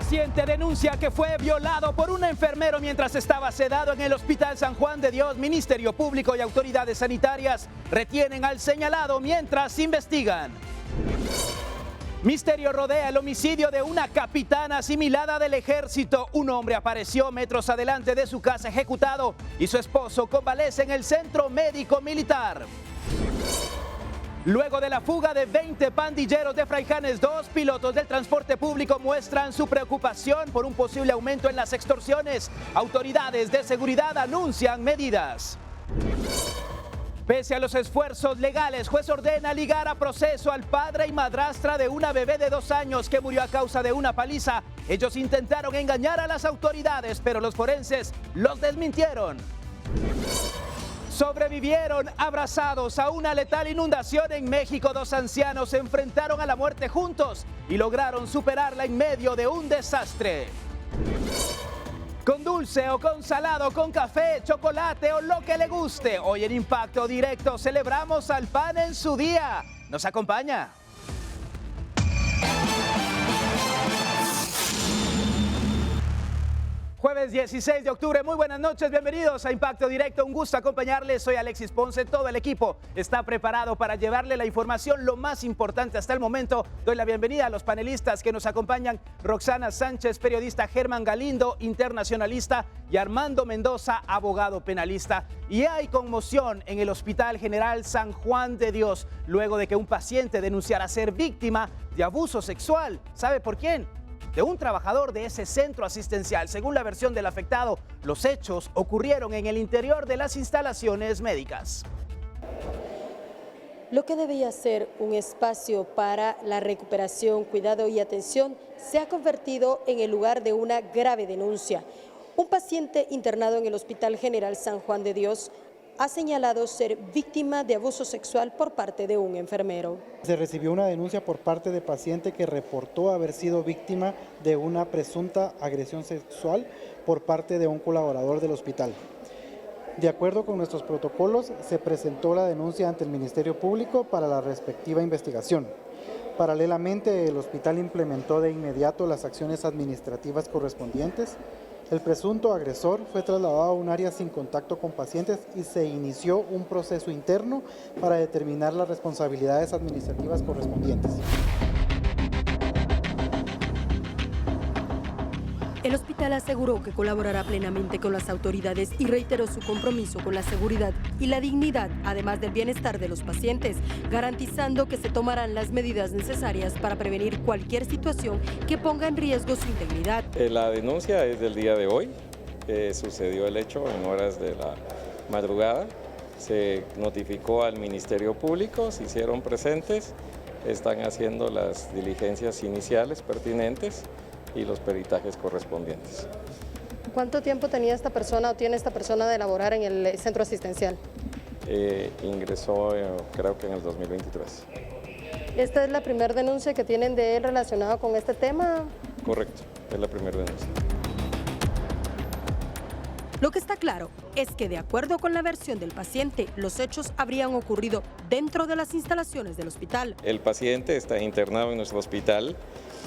Paciente denuncia que fue violado por un enfermero mientras estaba sedado en el Hospital San Juan de Dios. Ministerio Público y autoridades sanitarias retienen al señalado mientras investigan. Misterio rodea el homicidio de una capitana asimilada del ejército. Un hombre apareció metros adelante de su casa ejecutado y su esposo convalece en el centro médico militar. Luego de la fuga de 20 pandilleros de Fraijanes, 2 pilotos del transporte público muestran su preocupación por un posible aumento en las extorsiones. Autoridades de seguridad anuncian medidas. Pese a los esfuerzos legales, juez ordena ligar a proceso al padre y madrastra de una bebé de 2 años que murió a causa de una paliza. Ellos intentaron engañar a las autoridades, pero los forenses los desmintieron. Sobrevivieron abrazados a una letal inundación en México. 2 ancianos se enfrentaron a la muerte juntos y lograron superarla en medio de un desastre. Con dulce o con salado, con café, chocolate o lo que le guste. Hoy en Impacto Directo celebramos al pan en su día. ¿Nos acompaña? Jueves 16 de octubre, muy buenas noches, bienvenidos a Impacto Directo, un gusto acompañarles, soy Alexis Ponce, todo el equipo está preparado para llevarle la información, lo más importante hasta el momento. Doy la bienvenida a los panelistas que nos acompañan, Roxana Sánchez, periodista, Germán Galindo, internacionalista, y Armando Mendoza, abogado penalista. Y hay conmoción en el Hospital General San Juan de Dios, luego de que un paciente denunciara ser víctima de abuso sexual. ¿Sabe por quién? De un trabajador de ese centro asistencial. Según la versión del afectado, los hechos ocurrieron en el interior de las instalaciones médicas. Lo que debía ser un espacio para la recuperación, cuidado y atención se ha convertido en el lugar de una grave denuncia. Un paciente internado en el Hospital General San Juan de Dios ha señalado ser víctima de abuso sexual por parte de un enfermero. Se recibió una denuncia por parte de paciente que reportó haber sido víctima de una presunta agresión sexual por parte de un colaborador del hospital. De acuerdo con nuestros protocolos, se presentó la denuncia ante el Ministerio Público para la respectiva investigación. Paralelamente, el hospital implementó de inmediato las acciones administrativas correspondientes. El presunto agresor fue trasladado a un área sin contacto con pacientes y se inició un proceso interno para determinar las responsabilidades administrativas correspondientes. El hospital aseguró que colaborará plenamente con las autoridades y reiteró su compromiso con la seguridad y la dignidad, además del bienestar de los pacientes, garantizando que se tomarán las medidas necesarias para prevenir cualquier situación que ponga en riesgo su integridad. La denuncia es del día de hoy, sucedió el hecho en horas de la madrugada, se notificó al Ministerio Público, se hicieron presentes, están haciendo las diligencias iniciales pertinentes y los peritajes correspondientes. ¿Cuánto tiempo tenía esta persona o tiene esta persona de laborar en el centro asistencial? Ingresó creo que en el 2023. ¿Esta es la primera denuncia que tienen de él relacionada con este tema? Correcto, es la primera denuncia. Lo que está claro es que, de acuerdo con la versión del paciente, los hechos habrían ocurrido dentro de las instalaciones del hospital. El paciente está internado en nuestro hospital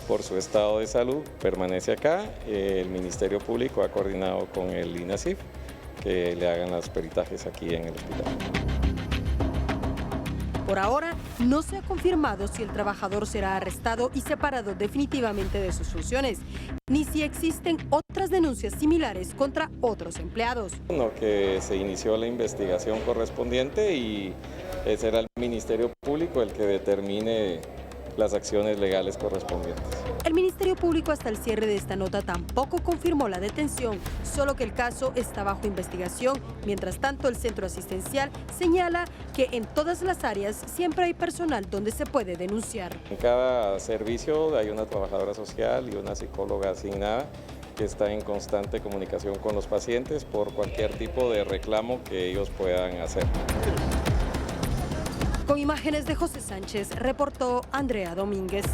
por su estado de salud, permanece acá. El Ministerio Público ha coordinado con el INASIF que le hagan los peritajes aquí en el hospital. Por ahora, no se ha confirmado si el trabajador será arrestado y separado definitivamente de sus funciones, ni si existen otras denuncias similares contra otros empleados. Que se inició la investigación correspondiente y será el Ministerio Público el que determine las acciones legales correspondientes. El Ministerio Público hasta el cierre de esta nota tampoco confirmó la detención, solo que el caso está bajo investigación. Mientras tanto, el centro asistencial señala que en todas las áreas siempre hay personal donde se puede denunciar. En cada servicio hay una trabajadora social y una psicóloga asignada que está en constante comunicación con los pacientes por cualquier tipo de reclamo que ellos puedan hacer. Con imágenes de José Sánchez, reportó Andrea Domínguez.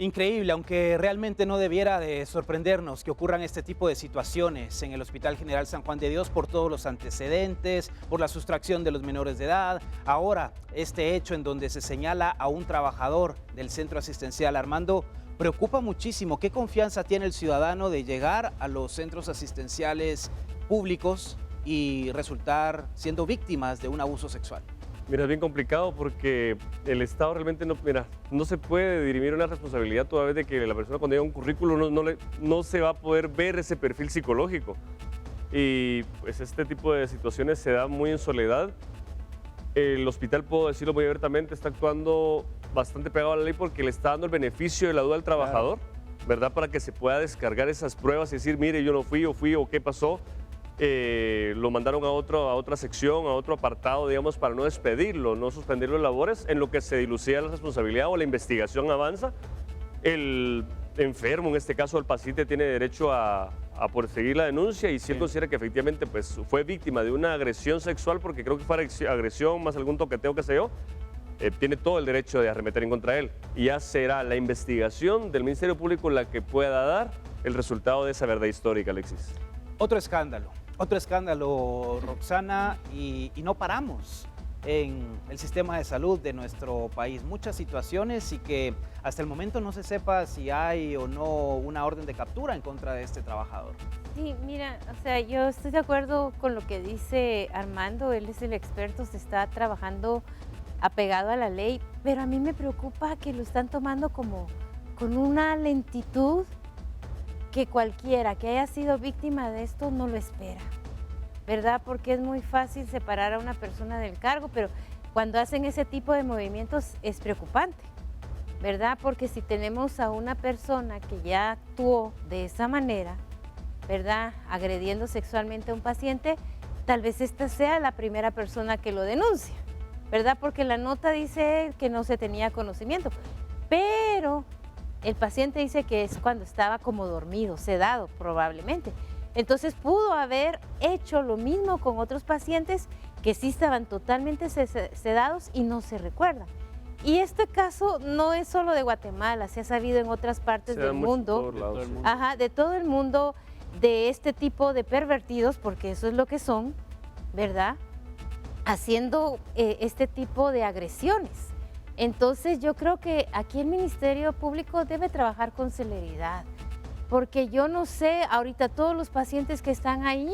Increíble, aunque realmente no debiera de sorprendernos que ocurran este tipo de situaciones en el Hospital General San Juan de Dios por todos los antecedentes, por la sustracción de los menores de edad. Ahora, este hecho en donde se señala a un trabajador del centro asistencial, Armando, preocupa muchísimo. ¿Qué confianza tiene el ciudadano de llegar a los centros asistenciales públicos y resultar siendo víctimas de un abuso sexual? Mira, es bien complicado porque el Estado realmente no se puede dirimir una responsabilidad toda vez de que la persona cuando llega a un currículo no se va a poder ver ese perfil psicológico. Y pues este tipo de situaciones se da muy en soledad. El hospital, puedo decirlo muy abiertamente, está actuando bastante pegado a la ley porque le está dando el beneficio de la duda al trabajador, ¿verdad? Para que se pueda descargar esas pruebas y decir, mire, yo no fui, o fui, o qué pasó. Lo mandaron a otra sección, a otro apartado, digamos, para no despedirlo, no suspender las labores, en lo que se dilucía la responsabilidad o la investigación avanza. El enfermo, en este caso el paciente, tiene derecho a perseguir la denuncia y si él considera que efectivamente pues, fue víctima de una agresión sexual, porque creo que fue agresión más algún toqueteo, qué sé yo, tiene todo el derecho de arremeter en contra de él. Y ya será la investigación del Ministerio Público la que pueda dar el resultado de esa verdad histórica, Alexis. Otro escándalo, Roxana, y no paramos en el sistema de salud de nuestro país. Muchas situaciones y que hasta el momento no se sepa si hay o no una orden de captura en contra de este trabajador. Sí, mira, o sea, yo estoy de acuerdo con lo que dice Armando, él es el experto, se está trabajando apegado a la ley, pero a mí me preocupa que lo están tomando como con una lentitud que cualquiera que haya sido víctima de esto no lo espera, ¿verdad? Porque es muy fácil separar a una persona del cargo, pero cuando hacen ese tipo de movimientos es preocupante, ¿verdad? Porque si tenemos a una persona que ya actuó de esa manera, ¿verdad? Agrediendo sexualmente a un paciente, tal vez esta sea la primera persona que lo denuncia, ¿verdad? Porque la nota dice que no se tenía conocimiento, pero el paciente dice que es cuando estaba como dormido, sedado probablemente. Entonces pudo haber hecho lo mismo con otros pacientes que sí estaban totalmente sedados y no se recuerdan. Y este caso no es solo de Guatemala, se ha sabido en otras partes del mundo, de todo el mundo, de este tipo de pervertidos, porque eso es lo que son, ¿verdad? Haciendo este tipo de agresiones. Entonces yo creo que aquí el Ministerio Público debe trabajar con celeridad, porque yo no sé, ahorita todos los pacientes que están ahí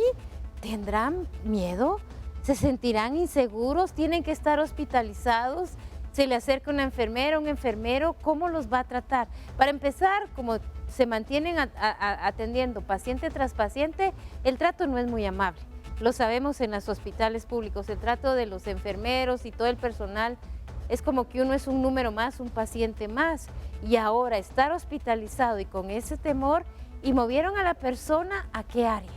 tendrán miedo, se sentirán inseguros, tienen que estar hospitalizados, se le acerca una enfermera, un enfermero, ¿cómo los va a tratar? Para empezar, como se mantienen atendiendo paciente tras paciente, el trato no es muy amable. Lo sabemos en los hospitales públicos, el trato de los enfermeros y todo el personal es como que uno es un número más, un paciente más. Y ahora estar hospitalizado y con ese temor, y movieron a la persona ¿a qué área?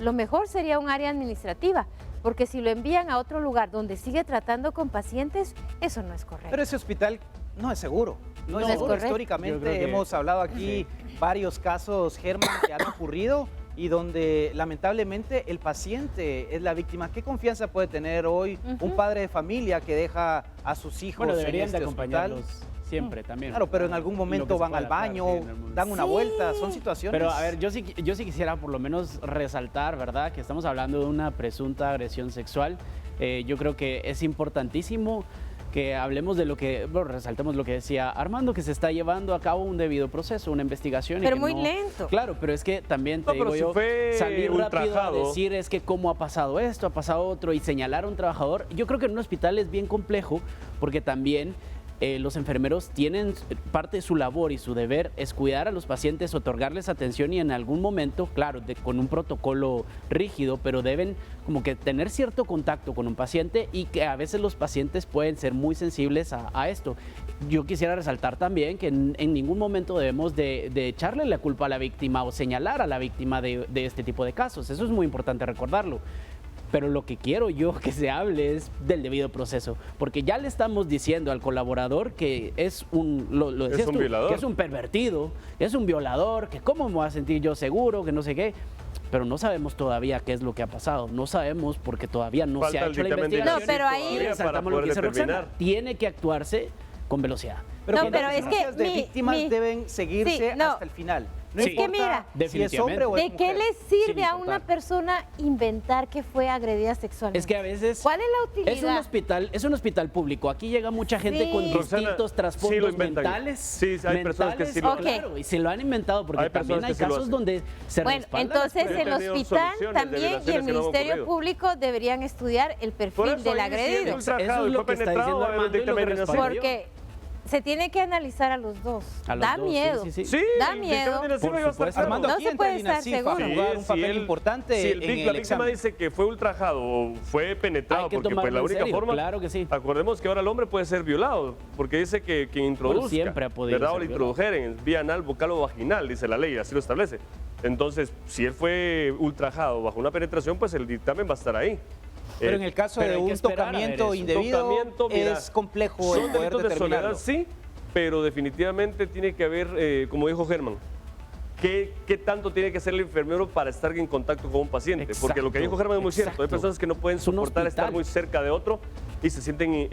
Lo mejor sería un área administrativa, porque si lo envían a otro lugar donde sigue tratando con pacientes, eso no es correcto. Pero ese hospital no es seguro. No es seguro. Correcto. Históricamente hemos hablado aquí varios casos, Germán, que han ocurrido y donde lamentablemente el paciente es la víctima. ¿Qué confianza puede tener hoy un padre de familia que deja a sus hijos deberían en de este acompañarlos hospital? Siempre también. Claro, pero en algún momento van al baño, dan una vuelta, son situaciones. Pero a ver, yo sí quisiera por lo menos resaltar, ¿verdad? Que estamos hablando de una presunta agresión sexual. Yo creo que es importantísimo que hablemos de lo que, bueno, resaltemos lo que decía Armando, que se está llevando a cabo un debido proceso, una investigación. Pero y que muy no, lento. Claro, pero es que también te digo si yo, salir rápido a decir es que cómo ha pasado esto, ha pasado otro y señalar a un trabajador. Yo creo que en un hospital es bien complejo porque también los enfermeros tienen parte de su labor y su deber es cuidar a los pacientes, otorgarles atención y en algún momento, claro, con un protocolo rígido, pero deben como que tener cierto contacto con un paciente y que a veces los pacientes pueden ser muy sensibles a esto. Yo quisiera resaltar también que en ningún momento debemos de echarle la culpa a la víctima o señalar a la víctima de este tipo de casos. Eso es muy importante recordarlo. Pero lo que quiero yo que se hable es del debido proceso, porque ya le estamos diciendo al colaborador que es violador, que es un pervertido, que es un violador, que cómo me voy a sentir yo seguro, que no sé qué, pero no sabemos todavía qué es lo que ha pasado, no sabemos porque todavía no se ha hecho la investigación. No, pero ahí resaltamos lo que dice Roxana, tiene que actuarse con velocidad. Pero, No, pero las es que denuncias de víctimas deben seguirse no. hasta el final. No Es que importa mira, si es hombre o es ¿de qué mujer. le Sin sirve a importar. una persona inventar que fue agredida sexualmente? Es que a veces ¿Cuál es la utilidad? es un hospital público. Aquí llega mucha gente Sí. con Roxana, distintos sí lo trasfondos inventan. mentales. Sí, hay personas que sí lo hacen. Claro, y se lo han inventado porque Hay también personas hay que sí lo casos hacen. donde se Bueno, respaldan entonces las el pruebas. tenido hospital soluciones de también y el violaciones que no han Ministerio ocurrido. Público deberían estudiar el Por perfil eso del ahí, si es agredido. ultrajado Eso es y lo fue que está penetrado, diciendo Armando y lo que obviamente respondió. Porque se tiene que analizar a los dos. A los Da dos, sí, miedo. sí, sí. Sí, Da el miedo. dictamen del CIF Por iba a estar supuesto. claro. Armando, No aquí se entra puede el estar INASIF a seguro. jugar un si papel él- importante si en la el víctima examen. dice que fue ultrajado o fue penetrado, Hay que porque pues, tomarlo la en única serio, forma, claro que sí. acordemos que ahora el hombre puede ser violado, porque dice que quien introduzca, siempre ha podido ¿verdad? O ser le violado. introdujeren vía anal, bucal o vaginal, dice la ley, así lo establece. Entonces, si él fue ultrajado bajo una penetración, pues el dictamen va a estar ahí. Pero en el caso pero de hay que un esperar a ver tocamiento eso. indebido, Tocamiento, mira, es complejo son el poder delitos de determinarlo. soledad, sí, pero definitivamente tiene que haber, como dijo Germán, ¿qué tanto tiene que hacer el enfermero para estar en contacto con un paciente? Porque lo que dijo Germán es muy cierto. Hay Exacto. personas que no pueden Es un soportar estar hospital. muy cerca de otro y se sienten,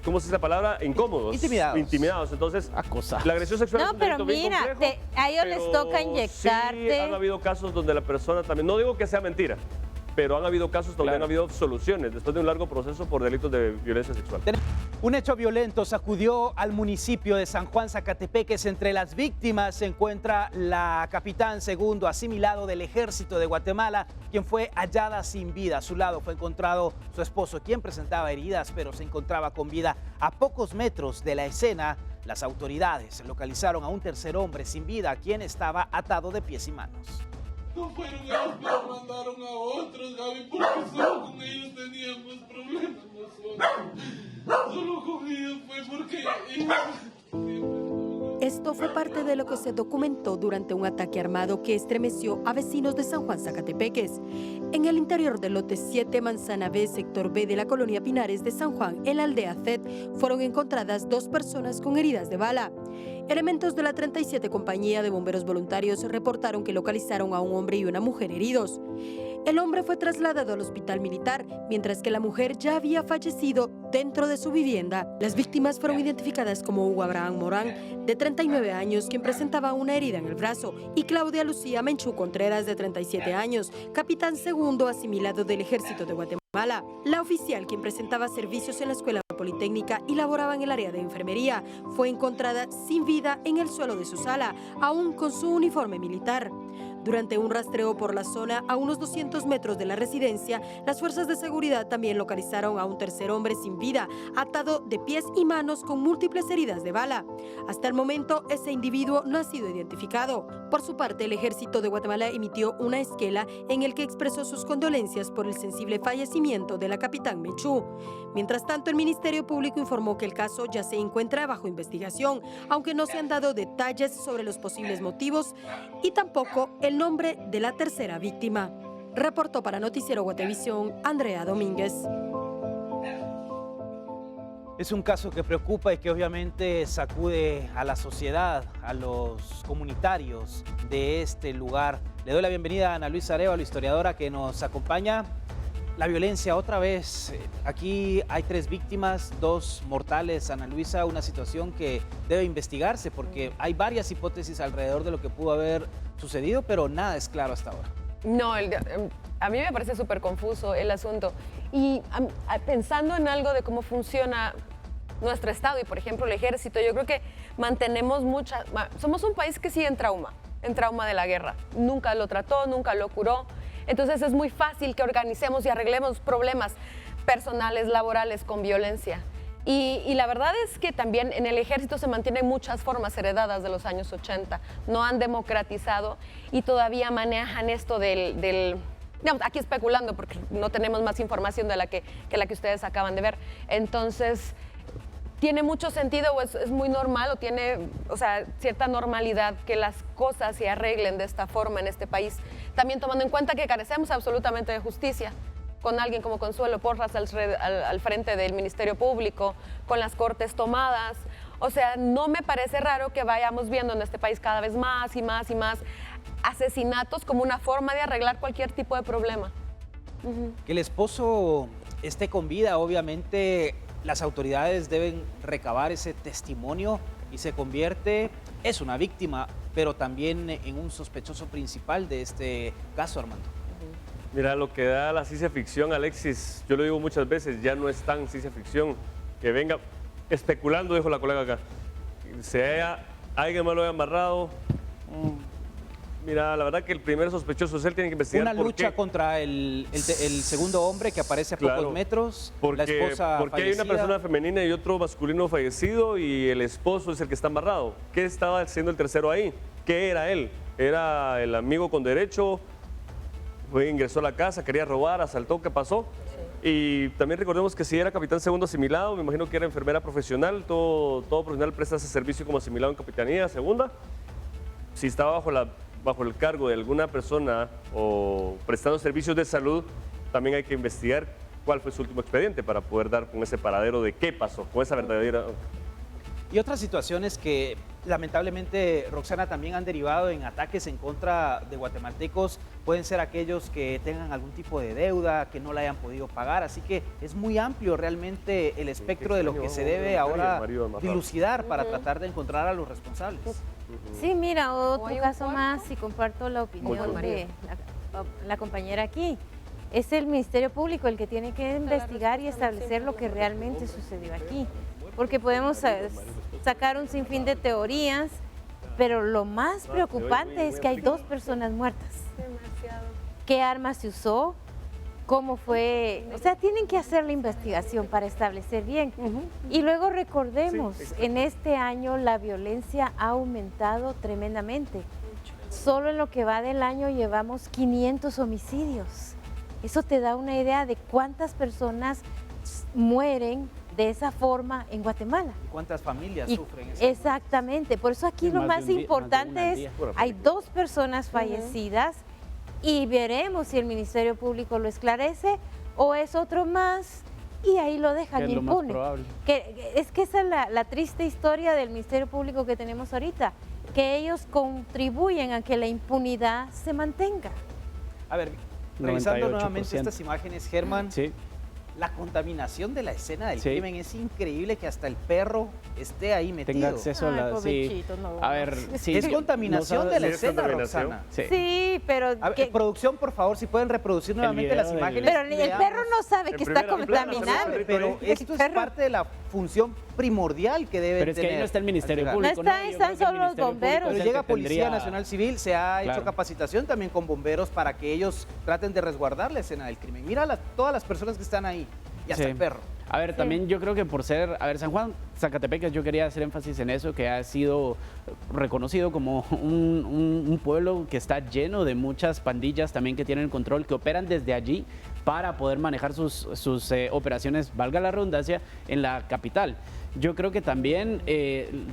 ¿cómo se dice la palabra? Incómodos. Intimidados. Entonces, Acosados. la agresión sexual es No, un pero delito bien mira, complejo, a ellos les pero toca Sí, inyectarte. han habido casos donde la persona también, no digo que sea mentira, pero han habido casos donde Claro. han habido absoluciones después de un largo proceso por delitos de violencia sexual. Un hecho violento sacudió al municipio de San Juan Zacatepeques. Entre las víctimas se encuentra la capitán segundo asimilado del Ejército de Guatemala, quien fue hallada sin vida. A su lado fue encontrado su esposo, quien presentaba heridas, pero se encontraba con vida. A pocos metros de la escena, las autoridades localizaron a un tercer hombre sin vida, quien estaba atado de pies y manos. No fueron ellos que lo mandaron a otros, Gaby, porque solo con ellos teníamos problemas nosotros. Solo con ellos fue porque Esto fue parte de lo que se documentó durante un ataque armado que estremeció a vecinos de San Juan Zacatepeques. En el interior del lote 7, Manzana B, sector B de la colonia Pinares de San Juan, en la aldea Zet, fueron encontradas 2 personas con heridas de bala. Elementos de la 37 Compañía de Bomberos Voluntarios reportaron que localizaron a un hombre y una mujer heridos. El hombre fue trasladado al hospital militar, mientras que la mujer ya había fallecido dentro de su vivienda. Las víctimas fueron identificadas como Hugo Abraham Morán, de 39 años, quien presentaba una herida en el brazo, y Claudia Lucía Menchú Contreras, de 37 años, capitán segundo asimilado del Ejército de Guatemala. La oficial, quien presentaba servicios en la Escuela Politécnica y laboraba en el área de enfermería, fue encontrada sin vida en el suelo de su sala, aún con su uniforme militar. Durante un rastreo por la zona, a unos 200 metros de la residencia, las fuerzas de seguridad también localizaron a un tercer hombre sin vida, atado de pies y manos con múltiples heridas de bala. Hasta el momento, ese individuo no ha sido identificado. Por su parte, el Ejército de Guatemala emitió una esquela en el que expresó sus condolencias por el sensible fallecimiento de la capitán Menchú. Mientras tanto, el Ministerio Público informó que el caso ya se encuentra bajo investigación, aunque no se han dado detalles sobre los posibles motivos y tampoco el nombre de la tercera víctima. Reportó para Noticiero Guatevisión, Andrea Domínguez. Es un caso que preocupa y que obviamente sacude a la sociedad, a los comunitarios de este lugar. Le doy la bienvenida a Ana Luisa Arevalo, historiadora que nos acompaña. La violencia otra vez. Aquí hay 3 víctimas, 2 mortales. Ana Luisa, una situación que debe investigarse porque hay varias hipótesis alrededor de lo que pudo haber sucedido, pero nada es claro hasta ahora. No, a mí me parece súper confuso el asunto. Y pensando en algo de cómo funciona nuestro Estado y, por ejemplo, el Ejército, yo creo que mantenemos somos un país que sigue en trauma de la guerra. Nunca lo trató, nunca lo curó. Entonces es muy fácil que organicemos y arreglemos problemas personales, laborales con violencia. Y la verdad es que también en el Ejército se mantienen muchas formas heredadas de los años 80. No han democratizado y todavía manejan esto digamos, aquí especulando porque no tenemos más información de la que ustedes acaban de ver. Entonces, tiene mucho sentido o es muy normal o tiene, cierta normalidad que las cosas se arreglen de esta forma en este país, también tomando en cuenta que carecemos absolutamente de justicia, con alguien como Consuelo Porras al frente del Ministerio Público, con las cortes tomadas. O sea, no me parece raro que vayamos viendo en este país cada vez más y más y más asesinatos como una forma de arreglar cualquier tipo de problema. Que el esposo esté con vida, obviamente las autoridades deben recabar ese testimonio y se convierte, es una víctima, pero también en un sospechoso principal de este caso, Armando. Mira, lo que da la ciencia ficción, Alexis, yo lo digo muchas veces, ya no es tan ciencia ficción. Que venga especulando, dijo la colega acá, alguien más lo haya amarrado. Mira, la verdad que el primer sospechoso es él, tiene que investigar. Una lucha contra el segundo hombre que aparece a pocos metros, la esposa porque hay una persona femenina y otro masculino fallecido y el esposo es el que está amarrado. ¿Qué estaba haciendo el tercero ahí? ¿Qué era él? ¿Era el amigo con derecho? Ingresó a la casa, quería robar, asaltó, ¿qué pasó? Y también recordemos que si era capitán segundo asimilado, me imagino que era enfermera profesional, todo profesional presta ese servicio como asimilado en capitanía segunda. Si estaba bajo el cargo de alguna persona o prestando servicios de salud, también hay que investigar cuál fue su último expediente para poder dar con ese paradero de qué pasó, con esa verdadera... Y otras situaciones que lamentablemente, Roxana, también han derivado en ataques en contra de guatemaltecos, pueden ser aquellos que tengan algún tipo de deuda, que no la hayan podido pagar, así que es muy amplio realmente el espectro de lo que se debe ahora dilucidar para tratar de encontrar a los responsables. Sí, mira, otro caso más, y comparto la opinión de la compañera aquí. Es el Ministerio Público el que tiene que investigar y establecer lo que realmente sucedió aquí. Porque podemos sacar un sinfín de teorías, pero lo más preocupante es que hay 2 personas muertas. ¿Qué arma se usó? ¿Cómo fue? O sea, tienen que hacer la investigación para establecer bien. Y luego recordemos, en este año la violencia ha aumentado tremendamente. Solo en lo que va del año llevamos 500 homicidios. Eso te da una idea de cuántas personas mueren de esa forma en Guatemala. ¿Cuántas familias sufren eso? Exactamente, por eso aquí lo más importante es, hay 2 personas fallecidas y veremos si el Ministerio Público lo esclarece o es otro más y ahí lo dejan impune. Es que esa es la triste historia del Ministerio Público que tenemos ahorita, que ellos contribuyen a que la impunidad se mantenga. A ver, revisando nuevamente estas imágenes, Germán, la contaminación de la escena del crimen es increíble, que hasta el perro esté ahí metido. Tenga acceso a la... A ver, es contaminación de la escena, Roxana. Sí, pero... A ver, producción, por favor, si pueden reproducir nuevamente las imágenes. Pero el perro no sabe que está contaminado. Pero esto es parte de la función primordial que debe tener. Pero es que ahí no está el Ministerio Público. No están solo los bomberos. Pero llega Policía Nacional Civil, se ha hecho capacitación también con bomberos para que ellos traten de resguardar la escena del crimen. Mira todas las personas que están ahí y hasta el perro. A ver, también yo creo que por ser, San Juan, Zacatepec, yo quería hacer énfasis en eso, que ha sido reconocido como un pueblo que está lleno de muchas pandillas también que tienen control, que operan desde allí para poder manejar sus operaciones, valga la redundancia, en la capital. Yo creo que también,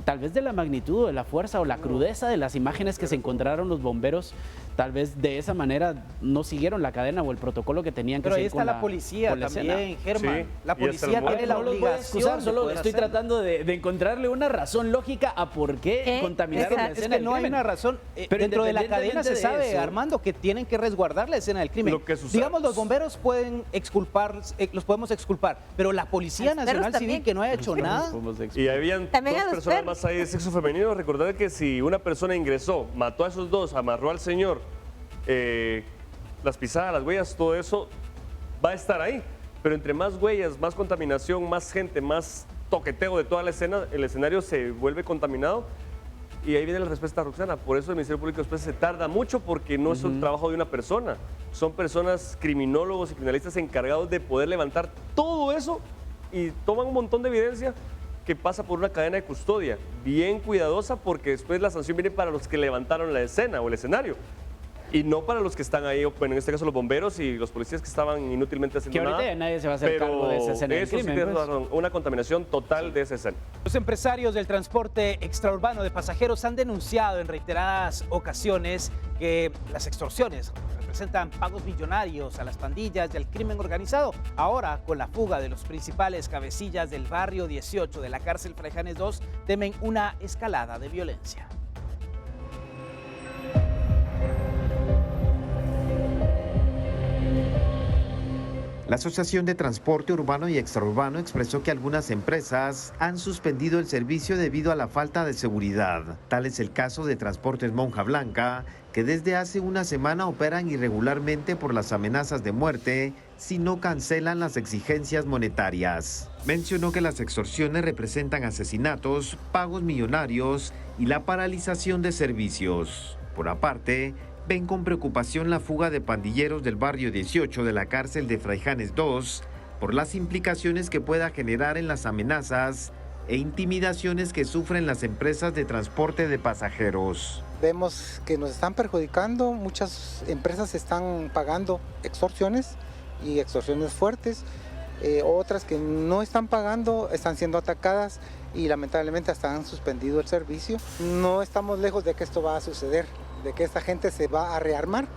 tal vez de la magnitud, de la fuerza o la crudeza de las imágenes que se encontraron los bomberos, tal vez de esa manera no siguieron la cadena o el protocolo que tenían que seguir. Pero ahí está la policía también, Germán. La policía tiene la obligación. Solo estoy tratando de encontrarle una razón lógica a por qué contaminaron la escena del crimen. No hay una razón. Dentro de la cadena se sabe, Armando, que tienen que resguardar la escena del crimen. Digamos, los bomberos pueden exculpar, los podemos exculpar, pero la Policía Nacional Civil, que no ha hecho nada. Y habían 2 personas más ahí de sexo femenino. Recordad que si una persona ingresó, mató a esos 2, amarró al señor, las pisadas, las huellas, todo eso va a estar ahí. Pero entre más huellas, más contaminación, más gente, más toqueteo de toda la escena, el escenario se vuelve contaminado. Y ahí viene la respuesta, Roxana. Por eso el Ministerio Público después se tarda mucho, porque no es un trabajo de una persona. Son personas, criminólogos y criminalistas encargados de poder levantar todo eso y toman un montón de evidencia que pasa por una cadena de custodia bien cuidadosa, porque después la sanción viene para los que levantaron la escena o el escenario y no para los que están ahí, bueno, en este caso los bomberos y los policías que estaban inútilmente haciendo nada. Que ahorita nadie se va a hacer cargo de esa escena del crimen. Pero una contaminación total de esa escena. Los empresarios del transporte extraurbano de pasajeros han denunciado en reiteradas ocasiones que las extorsiones representan pagos millonarios a las pandillas y al crimen organizado. Ahora, con la fuga de los principales cabecillas del barrio 18 de la cárcel Fraijanes 2, temen una escalada de violencia. La Asociación de Transporte Urbano y Extraurbano expresó que algunas empresas han suspendido el servicio debido a la falta de seguridad. Tal es el caso de Transportes Monja Blanca, que desde hace una semana operan irregularmente por las amenazas de muerte si no cancelan las exigencias monetarias. Mencionó que las extorsiones representan asesinatos, pagos millonarios y la paralización de servicios. Por aparte, ven con preocupación la fuga de pandilleros del barrio 18 de la cárcel de Fraijanes II por las implicaciones que pueda generar en las amenazas e intimidaciones que sufren las empresas de transporte de pasajeros. Vemos que nos están perjudicando, muchas empresas están pagando extorsiones y extorsiones fuertes, otras que no están pagando están siendo atacadas y lamentablemente hasta han suspendido el servicio. No estamos lejos de que esto va a suceder, de que esta gente se va a rearmar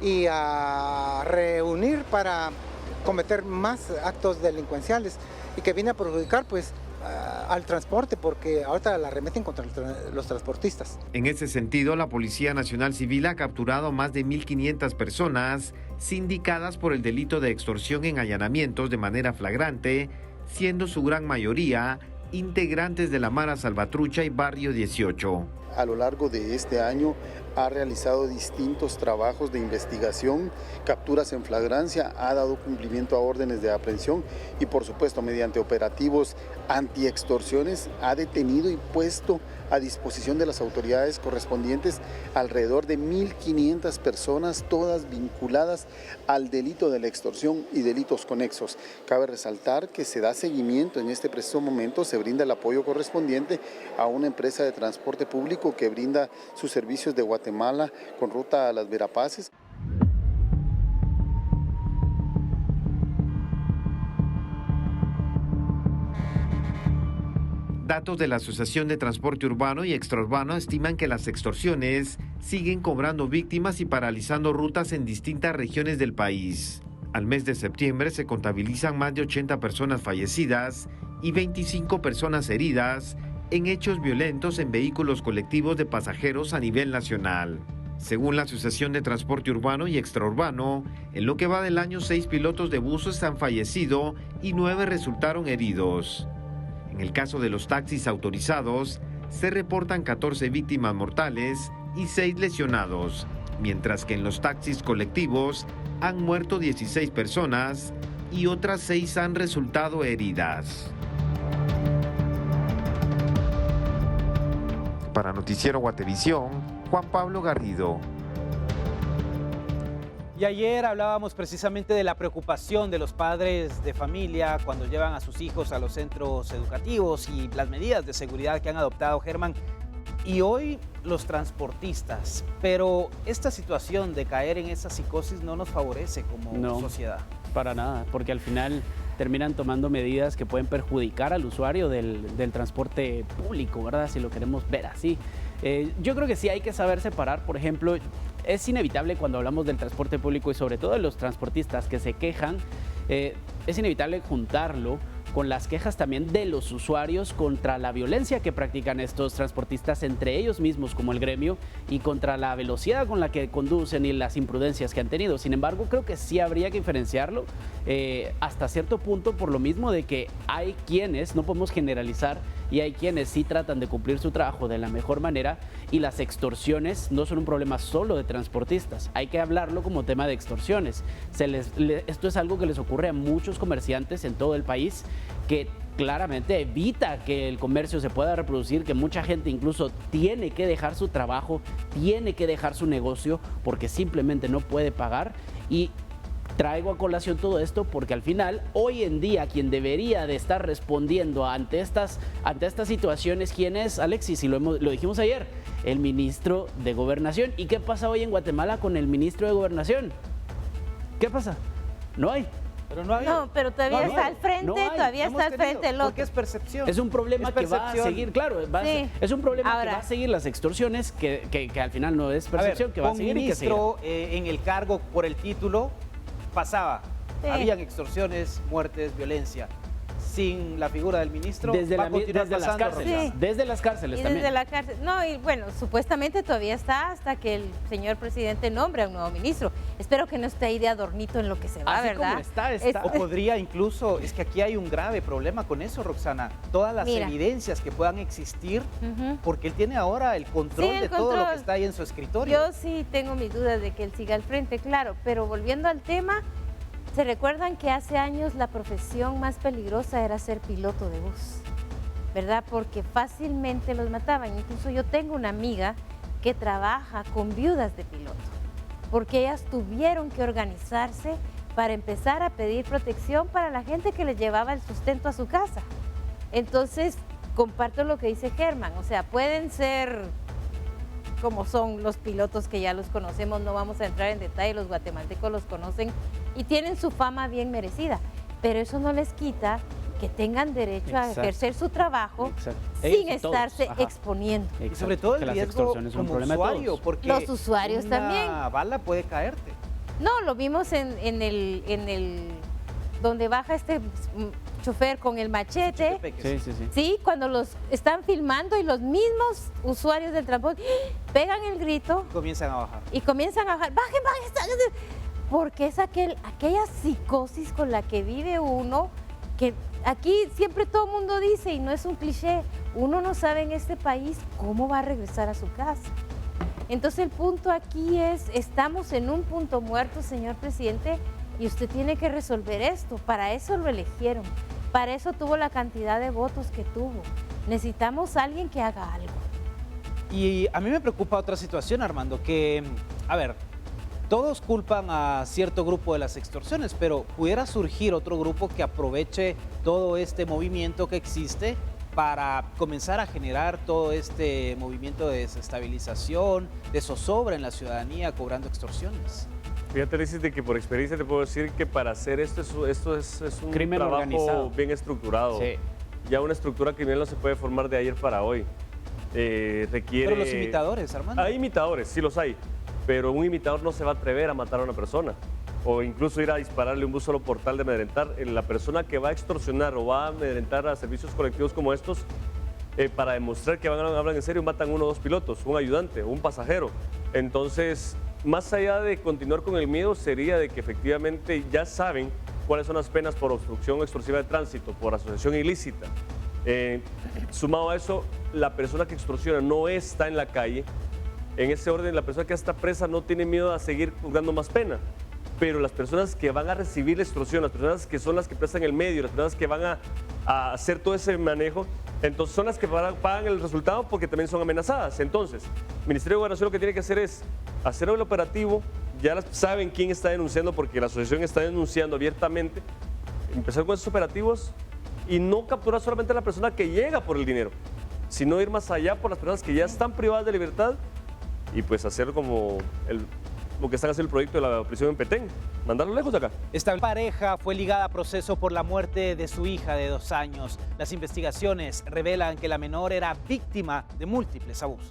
y a reunir para cometer más actos delincuenciales y que viene a perjudicar pues al transporte, porque ahorita la remeten contra los transportistas. En ese sentido, la Policía Nacional Civil ha capturado a más de 1.500 personas sindicadas por el delito de extorsión en allanamientos de manera flagrante, siendo su gran mayoría integrantes de la Mara Salvatrucha y Barrio 18. A lo largo de este año ha realizado distintos trabajos de investigación, capturas en flagrancia, ha dado cumplimiento a órdenes de aprehensión y por supuesto mediante operativos antiextorsiones ha detenido y puesto a disposición de las autoridades correspondientes alrededor de 1.500 personas, todas vinculadas al delito de la extorsión y delitos conexos. Cabe resaltar que se da seguimiento en este preciso momento, se brinda el apoyo correspondiente a una empresa de transporte público que brinda sus servicios de Guatemala con ruta a Las Verapaces. Datos de la Asociación de Transporte Urbano y Extraurbano estiman que las extorsiones siguen cobrando víctimas y paralizando rutas en distintas regiones del país. Al mes de septiembre se contabilizan más de 80 personas fallecidas y 25 personas heridas en hechos violentos en vehículos colectivos de pasajeros a nivel nacional. Según la Asociación de Transporte Urbano y Extraurbano, en lo que va del año 6 pilotos de buses han fallecido y 9 resultaron heridos. En el caso de los taxis autorizados, se reportan 14 víctimas mortales y 6 lesionados, mientras que en los taxis colectivos han muerto 16 personas y otras 6 han resultado heridas. Para Noticiero Guatevisión, Juan Pablo Garrido. Y ayer hablábamos precisamente de la preocupación de los padres de familia cuando llevan a sus hijos a los centros educativos y las medidas de seguridad que han adoptado, Germán. Y hoy los transportistas, pero esta situación de caer en esa psicosis no nos favorece como sociedad. Para nada, porque al final terminan tomando medidas que pueden perjudicar al usuario del transporte público, ¿verdad? Si lo queremos ver así. Yo creo que sí hay que saber separar, por ejemplo, es inevitable cuando hablamos del transporte público y sobre todo de los transportistas que se quejan, es inevitable juntarlo con las quejas también de los usuarios contra la violencia que practican estos transportistas entre ellos mismos como el gremio y contra la velocidad con la que conducen y las imprudencias que han tenido. Sin embargo, creo que sí habría que diferenciarlo hasta cierto punto por lo mismo de que hay quienes, no podemos generalizar, y hay quienes sí tratan de cumplir su trabajo de la mejor manera y las extorsiones no son un problema solo de transportistas, hay que hablarlo como tema de extorsiones. Esto es algo que les ocurre a muchos comerciantes en todo el país que claramente evita que el comercio se pueda reproducir, que mucha gente incluso tiene que dejar su trabajo, tiene que dejar su negocio porque simplemente no puede pagar. Y traigo a colación todo esto porque al final, hoy en día, quien debería de estar respondiendo ante estas situaciones, ¿quién es, Alexis? Y lo dijimos ayer, el ministro de Gobernación. ¿Y qué pasa hoy en Guatemala con el ministro de Gobernación? ¿Qué pasa? No hay. Pero no, no, pero todavía está al frente, todavía está al frente el otro. Porque es percepción. Es un problema que va a seguir, claro, es un problema que va a seguir las extorsiones, que al final no es percepción, que va a seguir y que seguirá. Un ministro en el cargo por el título pasaba, habían extorsiones, muertes, violencia. sin la figura del ministro Desde, va a continuar desde las pasando, cárceles. Roxana. Sí. Desde las cárceles Y también. desde la cárcel. No, y bueno, supuestamente todavía está hasta que el señor presidente nombre a un nuevo ministro. Espero que no esté ahí de adornito en lo que se va, Así ¿verdad? como está. O podría incluso, es que aquí hay un grave problema con eso, Roxana, todas las Mira. evidencias que puedan existir, Ujú. porque él tiene ahora el control Sí, el de todo lo control. que está ahí en su escritorio. Yo sí tengo mis dudas de que él siga al frente, claro, pero volviendo al tema, ¿se recuerdan que hace años la profesión más peligrosa era ser piloto de bus? ¿Verdad? Porque fácilmente los mataban. Incluso yo tengo una amiga que trabaja con viudas de piloto, porque ellas tuvieron que organizarse para empezar a pedir protección para la gente que les llevaba el sustento a su casa. Entonces, comparto lo que dice Germán, o sea, pueden ser como son los pilotos que ya los conocemos, no vamos a entrar en detalle, los guatemaltecos los conocen y tienen su fama bien merecida, pero eso no les quita que tengan derecho a Exacto. ejercer su trabajo Exacto. sin Ellos y todos. estarse Ajá. exponiendo. Y sobre todo Que el las riesgo extorsiones son un como problema de usuario, todos. porque Los usuarios también. una bala puede caerte. No, lo vimos en el donde baja este chofer con el machete. Sí. Sí, cuando los están filmando y los mismos usuarios del transporte pegan el grito Comienzan a bajar. y comienzan a bajar, bajen, porque es aquella psicosis con la que vive uno, que aquí siempre todo el mundo dice, y no es un cliché, uno no sabe en este país cómo va a regresar a su casa. Entonces el punto aquí es, estamos en un punto muerto, señor presidente, y usted tiene que resolver esto. Para eso lo eligieron, para eso tuvo la cantidad de votos que tuvo. Necesitamos a alguien que haga algo. Y a mí me preocupa otra situación, Armando, que, a ver, todos culpan a cierto grupo de las extorsiones, pero pudiera surgir otro grupo que aproveche todo este movimiento que existe para comenzar a generar todo este movimiento de desestabilización, de zozobra en la ciudadanía cobrando extorsiones. Fíjate, Alexis, de que por experiencia te puedo decir que para hacer esto es un Crimen trabajo organizado. bien estructurado. Sí. Ya una estructura criminal no se puede formar de ayer para hoy. Requiere... Pero los imitadores, Armando. Hay imitadores, sí los hay, pero un imitador no se va a atrever a matar a una persona o incluso ir a dispararle un solo portal de amedrentar. La persona que va a extorsionar o va a amedrentar a servicios colectivos como estos, para demostrar que hablan en serio, matan uno o dos pilotos, un ayudante, un pasajero. Entonces, más allá de continuar con el miedo, sería de que efectivamente ya saben cuáles son las penas por obstrucción extorsiva de tránsito, por asociación ilícita. Sumado a eso, la persona que extorsiona no está en la calle. En ese orden, la persona que está presa no tiene miedo a seguir juzgando más pena. Pero las personas que van a recibir la extorsión, las personas que son las que prestan el medio, las personas que van a hacer todo ese manejo, entonces son las que pagan el resultado porque también son amenazadas. Entonces, el Ministerio de Gobernación lo que tiene que hacer es hacer el operativo, ya saben quién está denunciando porque la asociación está denunciando abiertamente, empezar con esos operativos y no capturar solamente a la persona que llega por el dinero, sino ir más allá por las personas que ya están privadas de libertad y pues hacer como lo que están haciendo el proyecto de la prisión en Petén, mandarlo lejos de acá. Esta pareja fue ligada a proceso por la muerte de su hija de 2 años. Las investigaciones revelan que la menor era víctima de múltiples abusos.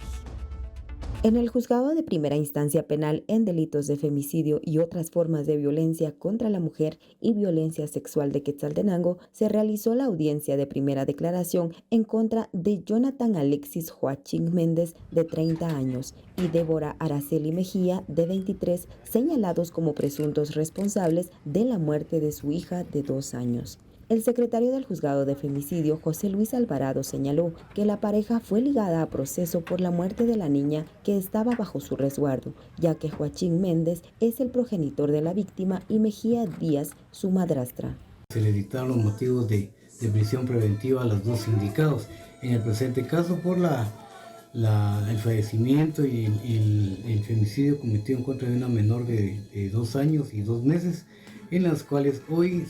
En el Juzgado de Primera Instancia Penal en delitos de femicidio y otras formas de violencia contra la mujer y violencia sexual de Quetzaltenango, se realizó la audiencia de primera declaración en contra de Jonathan Alexis Joachín Méndez, de 30 años, y Débora Araceli Mejía, de 23, señalados como presuntos responsables de la muerte de su hija de 2 años. El secretario del Juzgado de Femicidio, José Luis Alvarado, señaló que la pareja fue ligada a proceso por la muerte de la niña que estaba bajo su resguardo, ya que Joachín Méndez es el progenitor de la víctima y Mejía Díaz, su madrastra. Se le dictaron los motivos de prisión preventiva a los dos indicados. En el presente caso, por el fallecimiento y el femicidio cometido en contra de una menor de 2 años y 2 meses, en las cuales hoy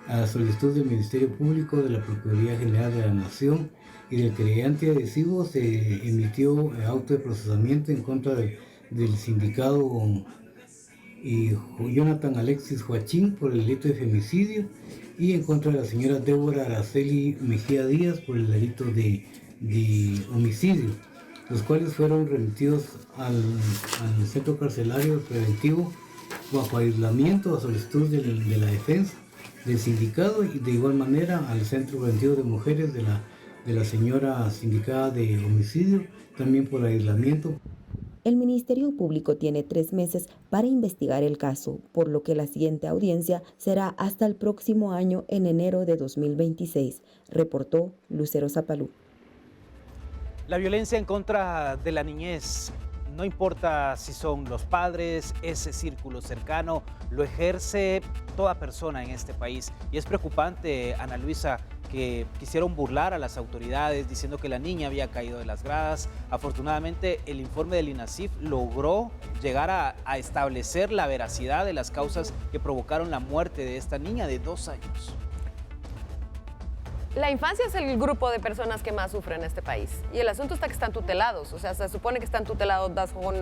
a solicitud del Ministerio Público, de la Procuraduría General de la Nación y del querellante adhesivo, se emitió auto de procesamiento en contra del sindicado Jonathan Alexis Joachín por el delito de femicidio y en contra de la señora Débora Araceli Mejía Díaz por el delito de homicidio, los cuales fueron remitidos al centro carcelario preventivo bajo aislamiento a solicitud de la defensa del sindicato y de igual manera al Centro Preventivo de Mujeres de la señora sindicada de homicidio, también por aislamiento. El Ministerio Público tiene 3 meses para investigar el caso, por lo que la siguiente audiencia será hasta el próximo año en enero de 2026, reportó Lucero Zapalú. La violencia en contra de la niñez, no importa si son los padres, ese círculo cercano, lo ejerce toda persona en este país. Y es preocupante, Ana Luisa, que quisieron burlar a las autoridades diciendo que la niña había caído de las gradas. Afortunadamente, el informe del INASIF logró llegar a establecer la veracidad de las causas que provocaron la muerte de esta niña de 2 años. La infancia es el grupo de personas que más sufren en este país. Y el asunto está que están tutelados. O sea, se supone que están tutelados con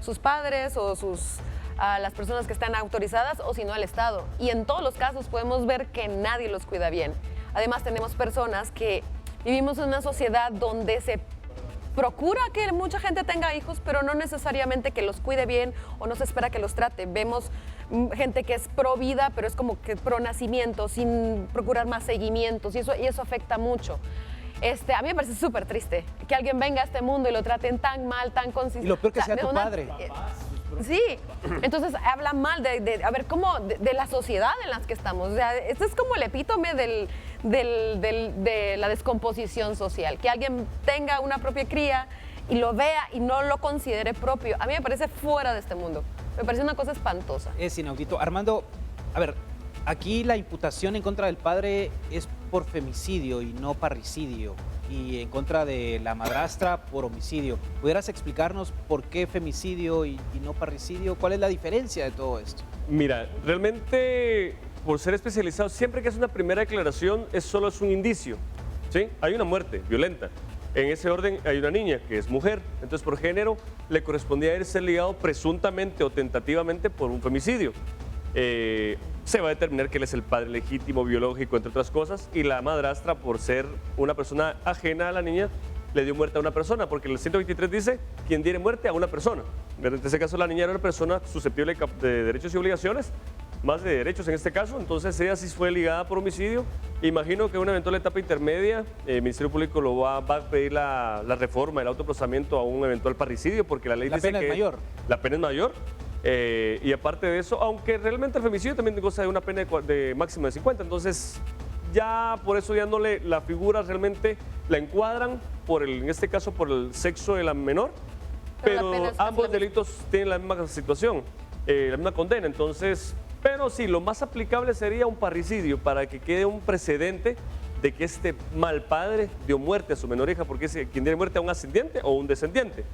sus padres o las personas que están autorizadas o si no el Estado. Y en todos los casos podemos ver que nadie los cuida bien. Además, tenemos personas que vivimos en una sociedad donde se procura que mucha gente tenga hijos, pero no necesariamente que los cuide bien o no se espera que los trate. Vemos gente que es pro vida, pero es como que pro nacimiento, sin procurar más seguimientos, y eso afecta mucho. A mí me parece súper triste que alguien venga a este mundo y lo traten tan mal, tan consistente. Y lo peor que sea tu padre. Sí, entonces habla mal de la sociedad en la que estamos. O sea, esto es como el epítome de la descomposición social. Que alguien tenga una propia cría y lo vea y no lo considere propio. A mí me parece fuera de este mundo. Me parece una cosa espantosa. Es inaudito. Armando, a ver, aquí la imputación en contra del padre es por femicidio y no parricidio. Y en contra de la madrastra por homicidio. ¿Pudieras explicarnos por qué femicidio y no parricidio? ¿Cuál es la diferencia de todo esto? Mira, realmente por ser especializado, siempre que es una primera declaración solo es un indicio, ¿sí? Hay una muerte violenta. En ese orden hay una niña que es mujer, entonces por género le correspondía a él ser ligado presuntamente o tentativamente por un femicidio. Se va a determinar que él es el padre legítimo, biológico, entre otras cosas, y la madrastra, por ser una persona ajena a la niña, le dio muerte a una persona, porque el 123 dice, quien diere muerte a una persona. En este caso, la niña era una persona susceptible de derechos y obligaciones, más de derechos en este caso, entonces ella sí fue ligada por homicidio. Imagino que en una eventual etapa intermedia, el Ministerio Público va a pedir la reforma, el autoprocesamiento a un eventual parricidio, porque la ley dice que la pena es mayor. La pena es mayor. Y aparte de eso, aunque realmente el femicidio también goza de una pena de máxima de 50, entonces ya por eso ya no la figura realmente la encuadran, en este caso por el sexo de la menor, pero ambos delitos tienen la misma situación, la misma condena, entonces, pero sí, lo más aplicable sería un parricidio para que quede un precedente de que este mal padre dio muerte a su menor hija, porque es quien diera muerte a un ascendiente o un descendiente.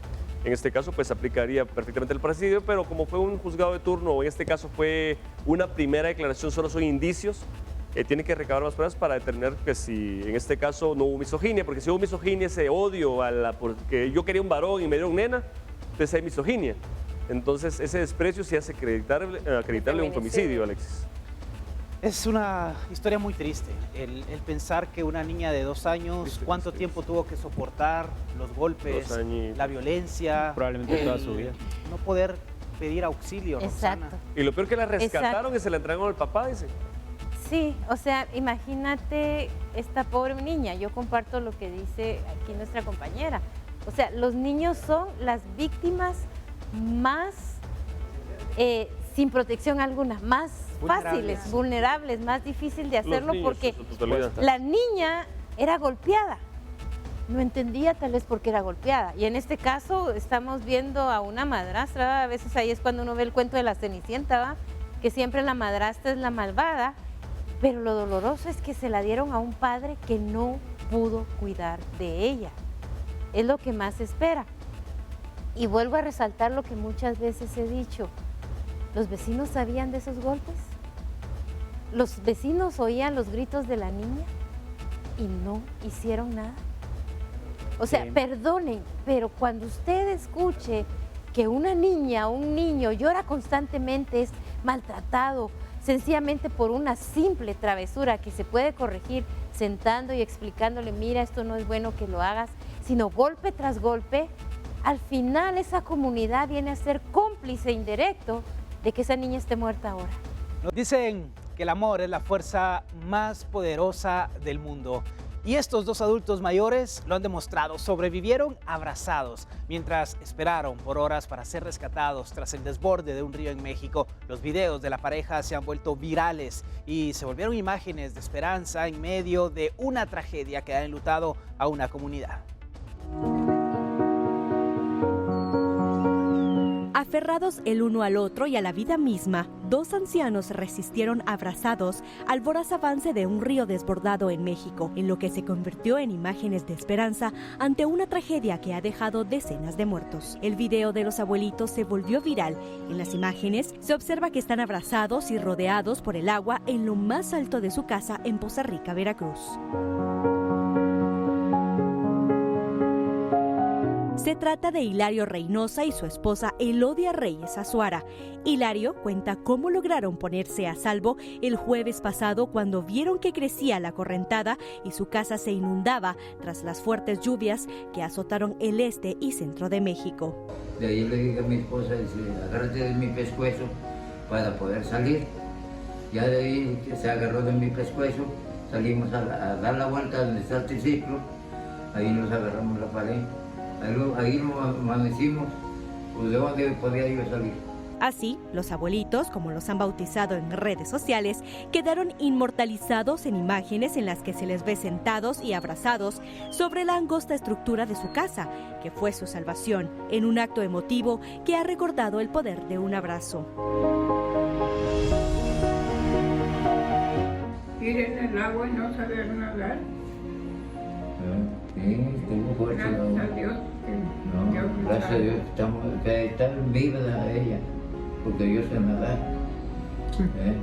En este caso, pues aplicaría perfectamente el parricidio, pero como fue un juzgado de turno, o en este caso fue una primera declaración, solo son indicios, tiene que recabar más pruebas para determinar que si en este caso no hubo misoginia, porque si hubo misoginia, ese odio porque yo quería un varón y me dieron nena, entonces hay misoginia. Entonces ese desprecio se hace acreditarle un femicidio, Alexis. Es una historia muy triste, el pensar que una niña de 2 años, ¿cuánto tiempo tuvo que soportar los golpes, la violencia? Probablemente toda su vida. No poder pedir auxilio, Exacto. Roxana. Y lo peor que la rescataron y se la entregaron al papá, dice. Sí, o sea, imagínate esta pobre niña. Yo comparto lo que dice aquí nuestra compañera. O sea, los niños son las víctimas más sin protección alguna, más fáciles, vulnerables, más difícil de hacerlo porque la niña era golpeada. No entendía tal vez por qué era golpeada. Y en este caso estamos viendo a una madrastra, ¿va? A veces ahí es cuando uno ve el cuento de la Cenicienta, ¿va? Que siempre la madrastra es la malvada, pero lo doloroso es que se la dieron a un padre que no pudo cuidar de ella. Es lo que más se espera. Y vuelvo a resaltar lo que muchas veces he dicho. ¿Los vecinos sabían de esos golpes? ¿Los vecinos oían los gritos de la niña y no hicieron nada? O sea, perdonen, pero cuando usted escuche que una niña o un niño llora constantemente, es maltratado, sencillamente por una simple travesura que se puede corregir sentando y explicándole, mira, esto no es bueno que lo hagas, sino golpe tras golpe, al final esa comunidad viene a ser cómplice indirecto de que esa niña esté muerta ahora. Nos dicen que que el amor es la fuerza más poderosa del mundo. Y estos dos adultos mayores lo han demostrado, sobrevivieron abrazados mientras esperaron por horas para ser rescatados tras el desborde de un río en México. Los videos de la pareja se han vuelto virales y se volvieron imágenes de esperanza en medio de una tragedia que ha enlutado a una comunidad. Aferrados el uno al otro y a la vida misma, dos ancianos resistieron abrazados al voraz avance de un río desbordado en México, en lo que se convirtió en imágenes de esperanza ante una tragedia que ha dejado decenas de muertos. El video de los abuelitos se volvió viral. En las imágenes se observa que están abrazados y rodeados por el agua en lo más alto de su casa en Poza Rica, Veracruz. Se trata de Hilario Reynosa y su esposa Elodia Reyes Azuara. Hilario cuenta cómo lograron ponerse a salvo el jueves pasado cuando vieron que crecía la correntada y su casa se inundaba tras las fuertes lluvias que azotaron el este y centro de México. De ahí le dije a mi esposa, agárrate de mi pescuezo para poder salir. Ya de ahí se agarró de mi pescuezo, salimos a dar la vuelta donde está el triciclo, ahí nos agarramos la pared. Ahí nos amanecimos, pues de dónde podía yo salir. Así, los abuelitos, como los han bautizado en redes sociales, quedaron inmortalizados en imágenes en las que se les ve sentados y abrazados sobre la angosta estructura de su casa, que fue su salvación, en un acto emotivo que ha recordado el poder de un abrazo. Ir en el agua y no saber nadar. Sí, estuvo fuerte. Gracias a Dios. No, gracias a Dios, está viva ella, porque yo sé nadar.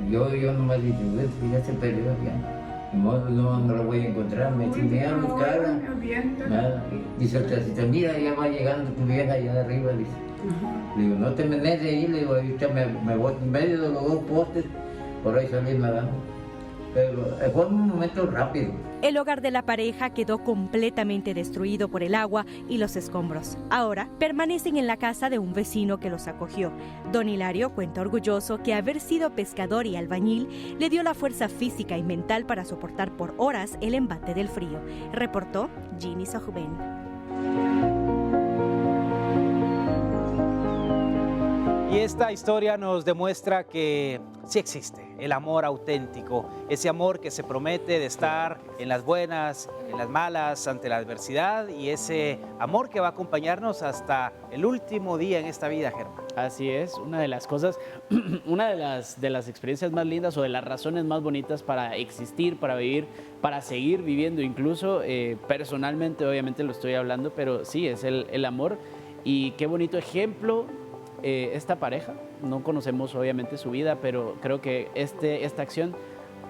Yo nomás dije, ya se perdió, ya. No la voy a encontrar, me fui a buscarla. Nada. Dice el taxista, mira, ya va llegando tu vieja allá de arriba, dice. Le digo, no te metes de ahí, le digo, ahorita me voy en medio de los dos postes, por ahí salí nadando. Pero fue un momento rápido. El hogar de la pareja quedó completamente destruido por el agua y los escombros. Ahora permanecen en la casa de un vecino que los acogió. Don Hilario cuenta orgulloso que haber sido pescador y albañil le dio la fuerza física y mental para soportar por horas el embate del frío. Reportó Ginny Sojben. Y esta historia nos demuestra que sí existe el amor auténtico, ese amor que se promete de estar en las buenas, en las malas, ante la adversidad, y ese amor que va a acompañarnos hasta el último día en esta vida, Germán. Así es, una de las cosas, una de las experiencias más lindas o de las razones más bonitas para existir, para vivir, para seguir viviendo, incluso personalmente obviamente lo estoy hablando, pero sí, es el amor. Y qué bonito ejemplo esta pareja. No conocemos obviamente su vida, pero creo que esta acción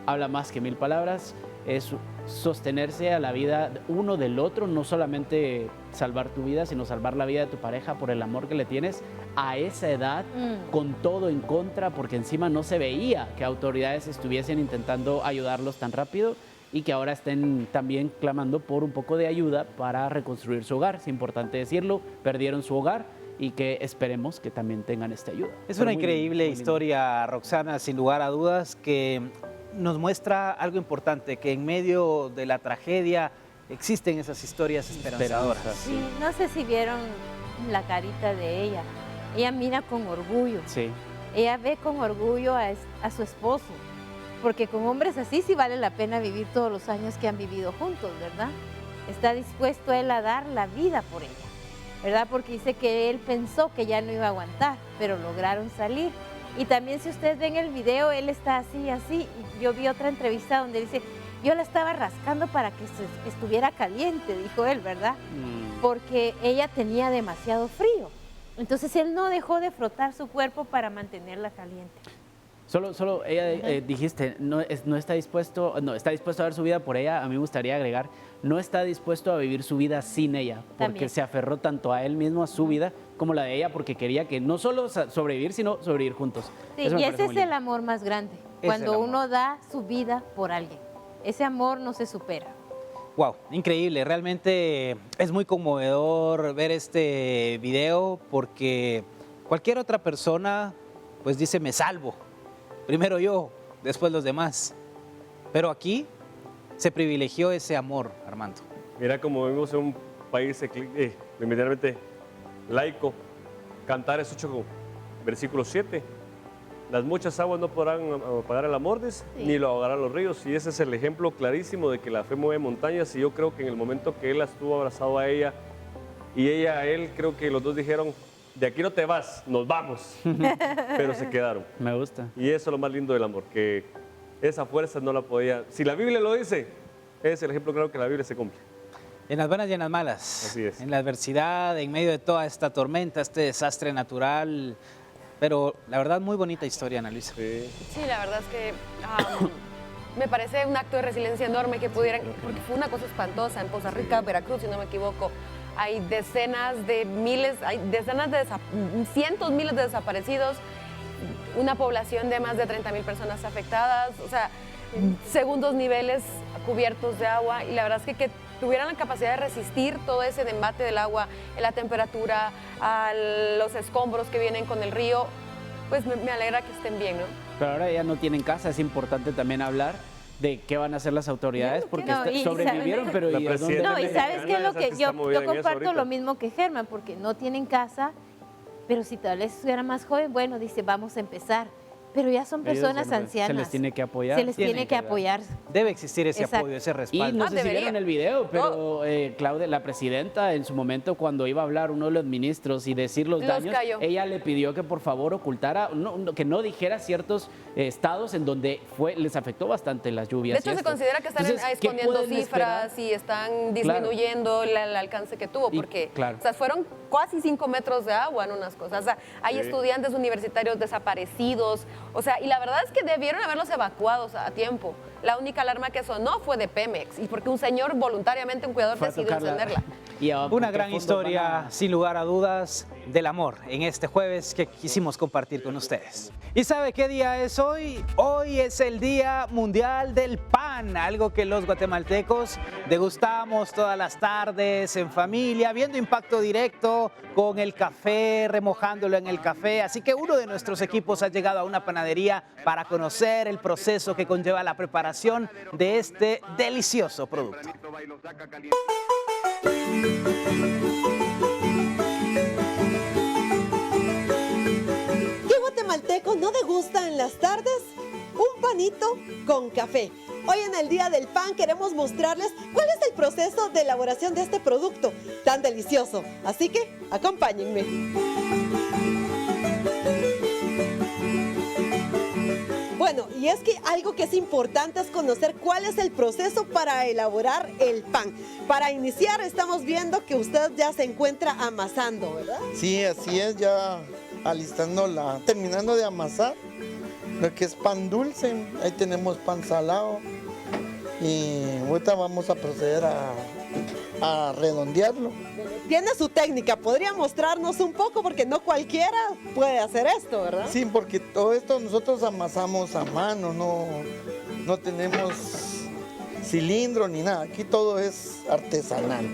habla más que 1000 palabras. Es sostenerse a la vida uno del otro, no solamente salvar tu vida, sino salvar la vida de tu pareja por el amor que le tienes a esa edad, con todo en contra, porque encima no se veía que autoridades estuviesen intentando ayudarlos tan rápido y que ahora estén también clamando por un poco de ayuda para reconstruir su hogar. Es importante decirlo, perdieron su hogar y que esperemos que también tengan esta ayuda. Es una increíble historia, Roxana, sin lugar a dudas, que nos muestra algo importante, que en medio de la tragedia existen esas historias esperanzadoras. Sí, no sé si vieron la carita de ella. Ella mira con orgullo. Sí. Ella ve con orgullo a su esposo, porque con hombres así sí vale la pena vivir todos los años que han vivido juntos, ¿verdad? Está dispuesto él a dar la vida por ella, ¿verdad? Porque dice que él pensó que ya no iba a aguantar, pero lograron salir. Y también si ustedes ven el video, él está así. Yo vi otra entrevista donde dice, yo la estaba rascando para que estuviera caliente, dijo él, ¿verdad? Porque ella tenía demasiado frío. Entonces él no dejó de frotar su cuerpo para mantenerla caliente. Solo ella, dijiste, está dispuesto a dar su vida por ella. A mí me gustaría agregar, no está dispuesto a vivir su vida sin ella, porque también se aferró tanto a él mismo, a su vida, como la de ella, porque quería que no solo sobrevivir, sino sobrevivir juntos. Sí, y ese es el amor más grande, cuando uno da su vida por alguien. Ese amor no se supera. Wow, increíble, realmente es muy conmovedor ver este video, porque cualquier otra persona pues dice, me salvo. Primero yo, después los demás. Pero aquí se privilegió ese amor, Armando. Mira, como vivimos en un país medianamente laico, Cantares 8, versículo 7. Las muchas aguas no podrán apagar el amor, ni lo ahogarán los ríos. Y ese es el ejemplo clarísimo de que la fe mueve montañas. Y yo creo que en el momento que él estuvo abrazado a ella y ella a él, creo que los dos dijeron, de aquí no te vas, nos vamos. Pero se quedaron. Me gusta. Y eso es lo más lindo del amor, que esa fuerza no la podía... Si la Biblia lo dice, es el ejemplo claro que la Biblia se cumple. En las buenas y en las malas. Así es. En la adversidad, en medio de toda esta tormenta, este desastre natural. Pero la verdad, muy bonita historia, Ana Luisa. Sí, la verdad es que me parece un acto de resiliencia enorme que pudieran, porque fue una cosa espantosa en Poza Rica, Veracruz, si no me equivoco. Hay decenas de miles, cientos, miles de desaparecidos, una población de más de 30,000 personas afectadas, o sea, segundos niveles cubiertos de agua, y la verdad es que tuvieran la capacidad de resistir todo ese embate del agua, la temperatura, a los escombros que vienen con el río, pues me alegra que estén bien, ¿no? Pero ahora ya no tienen casa, es importante también hablar de qué van a hacer las autoridades, porque sobrevivieron, pero ¿y dónde? No, y ¿sabes qué es lo que yo comparto lo mismo que Germán, porque no tienen casa, pero si tal vez estuviera más joven, bueno, dice, vamos a empezar. Pero ya son personas ancianas. Se les tiene que apoyar. Se les tiene que apoyar. Debe existir ese apoyo, ese respaldo. Y no sé si vieron el video, pero Claudia, la presidenta, en su momento cuando iba a hablar uno de los ministros y decir los daños, ella le pidió que por favor ocultara, que no dijera ciertos estados en donde les afectó bastante las lluvias. De hecho, se considera que están escondiendo cifras y están disminuyendo el alcance que tuvo, porque o sea, fueron casi 5 metros de agua en unas cosas. O sea, hay estudiantes universitarios desaparecidos. O sea, y la verdad es que debieron haberlos evacuados a tiempo. La única alarma que sonó fue de Pemex, y porque un señor voluntariamente, un cuidador, decidió encenderla. Una gran historia, sin lugar a dudas, del amor en este jueves que quisimos compartir con ustedes. ¿Y sabe qué día es hoy? Hoy es el Día Mundial del Pan, algo que los guatemaltecos degustamos todas las tardes en familia, viendo Impacto Directo con el café, remojándolo en el café. Así que uno de nuestros equipos ha llegado a una panadería para conocer el proceso que conlleva la preparación de este delicioso producto. ¿Qué guatemalteco no degusta en las tardes un panito con café? Hoy en el Día del Pan queremos mostrarles cuál es el proceso de elaboración de este producto tan delicioso. Así que acompáñenme. Bueno, y es que algo que es importante es conocer cuál es el proceso para elaborar el pan. Para iniciar estamos viendo que usted ya se encuentra amasando, ¿verdad? Sí, así es, ya terminando de amasar lo que es pan dulce. Ahí tenemos pan salado y ahorita vamos a proceder a redondearlo. Tiene su técnica, podría mostrarnos un poco porque no cualquiera puede hacer esto, ¿verdad? Sí, porque todo esto nosotros amasamos a mano, no tenemos cilindro ni nada, aquí todo es artesanal.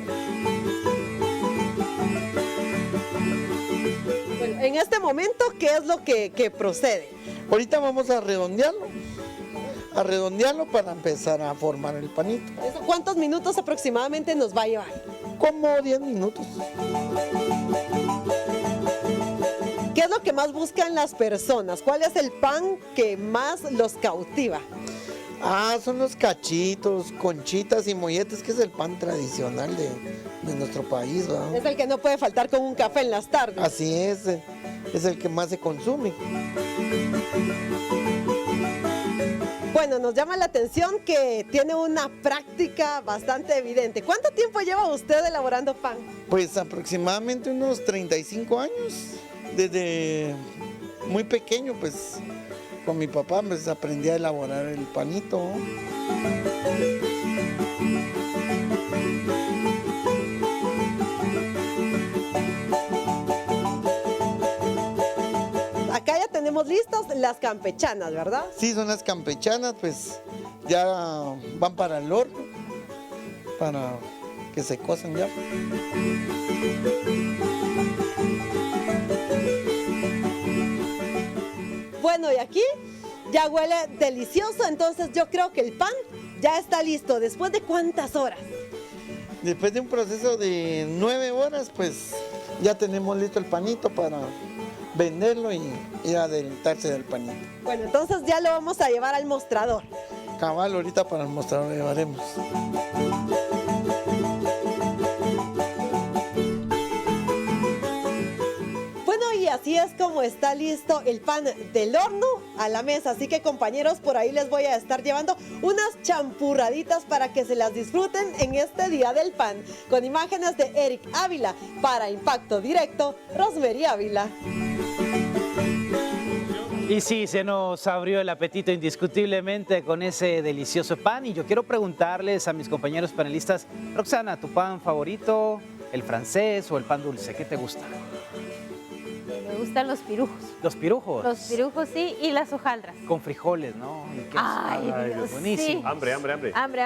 Bueno, en este momento, ¿qué es lo que procede? Ahorita vamos a redondearlo para empezar a formar el panito. ¿Cuántos minutos aproximadamente nos va a llevar? Como 10 minutos. ¿Qué es lo que más buscan las personas? ¿Cuál es el pan que más los cautiva? Son los cachitos, conchitas y molletes, que es el pan tradicional de nuestro país, ¿verdad? Es el que no puede faltar con un café en las tardes. Así es el que más se consume. Bueno, nos llama la atención que tiene una práctica bastante evidente. ¿Cuánto tiempo lleva usted elaborando pan? Pues aproximadamente unos 35 años. Desde muy pequeño, pues con mi papá pues, aprendí a elaborar el panito. Acá ya tenemos listas las campechanas, ¿verdad? Sí, son las campechanas, pues ya van para el horno, para que se cosan ya. Bueno, y aquí ya huele delicioso, entonces yo creo que el pan ya está listo. ¿Después de cuántas horas? Después de un proceso de 9 horas, pues ya tenemos listo el panito para venderlo y ir a deleitarse del panito. Bueno, entonces ya lo vamos a llevar al mostrador. Cabal, ahorita para el mostrador lo llevaremos. Bueno, y así es como está listo el pan del horno a la mesa. Así que, compañeros, por ahí les voy a estar llevando unas champurraditas para que se las disfruten en este Día del Pan. Con imágenes de Eric Ávila, para Impacto Directo, Rosemary Ávila. Y sí, se nos abrió el apetito indiscutiblemente con ese delicioso pan. Y yo quiero preguntarles a mis compañeros panelistas, Roxana, ¿tu pan favorito, el francés o el pan dulce? ¿Qué te gusta? Me gustan los pirujos. ¿Los pirujos? Los pirujos, sí, y las hojaldras. Con frijoles, ¿no? Y queso. Ay, Dios, buenísimo. sí. Hambre.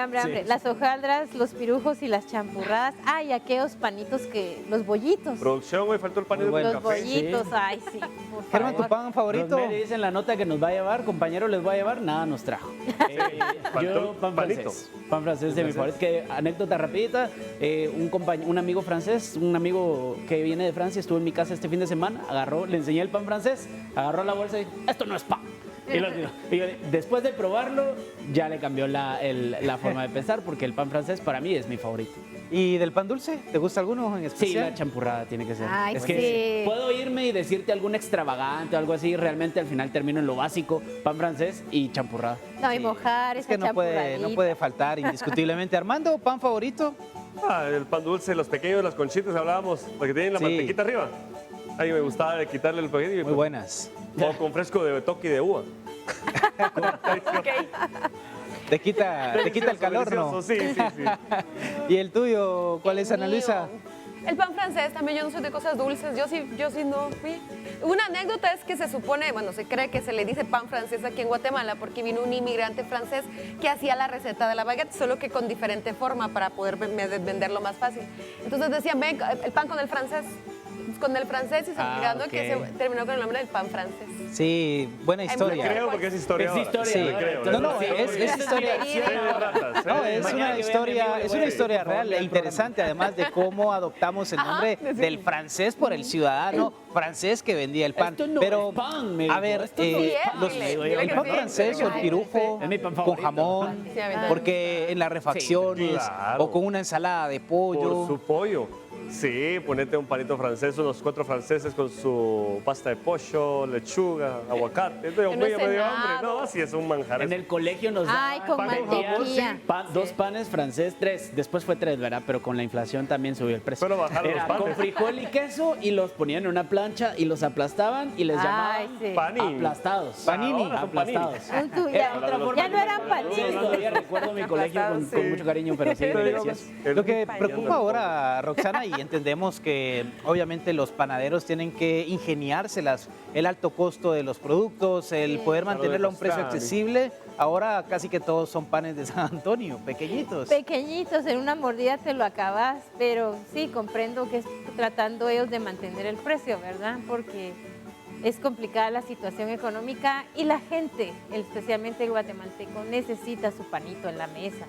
Hambre. Las hojaldras, los pirujos y las champurradas. Ay, aquellos panitos los bollitos. Producción, hoy faltó el panito con Los café. bollitos, Sí. ay, sí. por Germán, ¿tu favor. pan favorito? Rosemary dice en la nota que nos va a llevar, compañero, les va a llevar, nada nos trajo. Yo pan panito. francés. Pan francés de mi favorito. Que anécdota rapidita, un amigo francés, un amigo que viene de Francia, estuvo en mi casa este fin de semana, le enseñé el pan francés, agarró la bolsa y dijo, esto no es pan. Y lo tiró. Y yo, después de probarlo, ya le cambió la forma de pensar, porque el pan francés para mí es mi favorito. ¿Y del pan dulce? ¿Te gusta alguno en especial? Sí, la champurrada tiene que ser. Ay, es que sí. puedo irme y decirte algún extravagante o algo así, realmente al final termino en lo básico, pan francés y champurrada. No, y mojar Es esa que no puede faltar indiscutiblemente. Armando, ¿pan favorito? El pan dulce, los pequeños, las conchitas, hablábamos, los que tienen la mantequita arriba. A mí me gustaba quitarle el paquete. Muy buenas. O con fresco de toque de uva. Te quita el calor, ¿no? Sí. ¿Y el tuyo cuál es, Ana Luisa? El pan francés también, yo no soy de cosas dulces, yo sí no fui. Una anécdota es que se supone, bueno, se cree que se le dice pan francés aquí en Guatemala porque vino un inmigrante francés que hacía la receta de la baguette, solo que con diferente forma para poder venderlo más fácil. Entonces decían, ven, el pan con el francés y se olvidando ok. que se terminó con el nombre del pan francés. Sí, buena historia. Le creo porque es historia. Es historia, Sí. ¿no? creo. No, es historia. No, es una historia real e interesante, además de cómo adoptamos el nombre del francés por el ciudadano francés que vendía el pan. Esto no Pero, es pan, me dijo. a ver, Esto no es pan. el pan francés o el pirujo Es mi pan con favorito. jamón, Sí, a mí también. porque en las refacciones claro. o con una ensalada de pollo. Por su pollo. Sí, ponete un panito francés, unos 4 franceses con su pasta de pollo, lechuga, aguacate. Entonces, no me es dio cenado. hambre. No, sí es un manjar. En el colegio nos Ay, daban con pan mantequilla. dos panes francés, 3. Después fue 3, ¿verdad? Pero con la inflación también subió el precio. Pero bajaron Era los panes. con frijol y queso y los ponían en una plancha y los aplastaban y les Ay, llamaban sí. Panini. aplastados. Panini. Ahora son panini. Aplastados. Tú, Era ya, otra forma ya no de- eran Sí, panini. todavía recuerdo mi colegio con mucho cariño, pero sí, Pero digamos, delicioso. lo que preocupa ahora, Roxana, y entendemos que obviamente los panaderos tienen que ingeniárselas, el alto costo de los productos, el poder mantenerlo a un precio accesible. Ahora casi que todos son panes de San Antonio, pequeñitos. Pequeñitos, en una mordida te lo acabas, pero sí, comprendo que es tratando ellos de mantener el precio, ¿verdad? Porque es complicada la situación económica y la gente, especialmente el guatemalteco, necesita su panito en la mesa,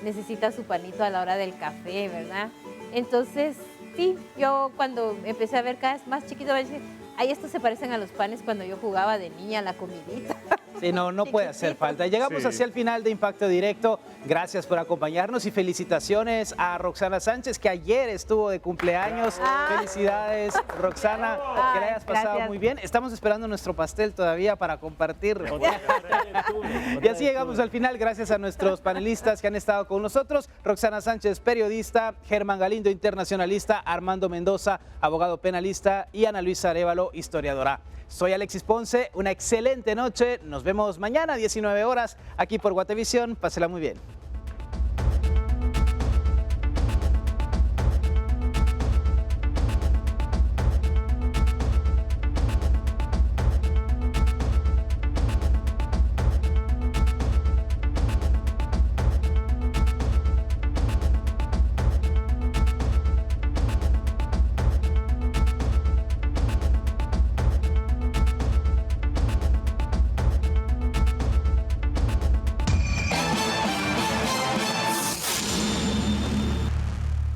necesita su panito a la hora del café, ¿verdad? Entonces, sí, yo cuando empecé a ver cada vez más chiquito, me decía, ay, estos se parecen a los panes cuando yo jugaba de niña, la comidita. Sí, no puede hacer falta. Llegamos Sí. hacia el final de Impacto Directo. Gracias por acompañarnos y felicitaciones a Roxana Sánchez, que ayer estuvo de cumpleaños. Felicidades, Roxana, que la hayas pasado gracias. muy bien. Estamos esperando nuestro pastel todavía para compartir. Y así llegamos al final, gracias a nuestros panelistas que han estado con nosotros. Roxana Sánchez, periodista, Germán Galindo, internacionalista, Armando Mendoza, abogado penalista, y Ana Luisa Arévalo, historiadora. Soy Alexis Ponce, una excelente noche. Nos vemos mañana a 19 horas aquí por Guatevisión. Pásela muy bien.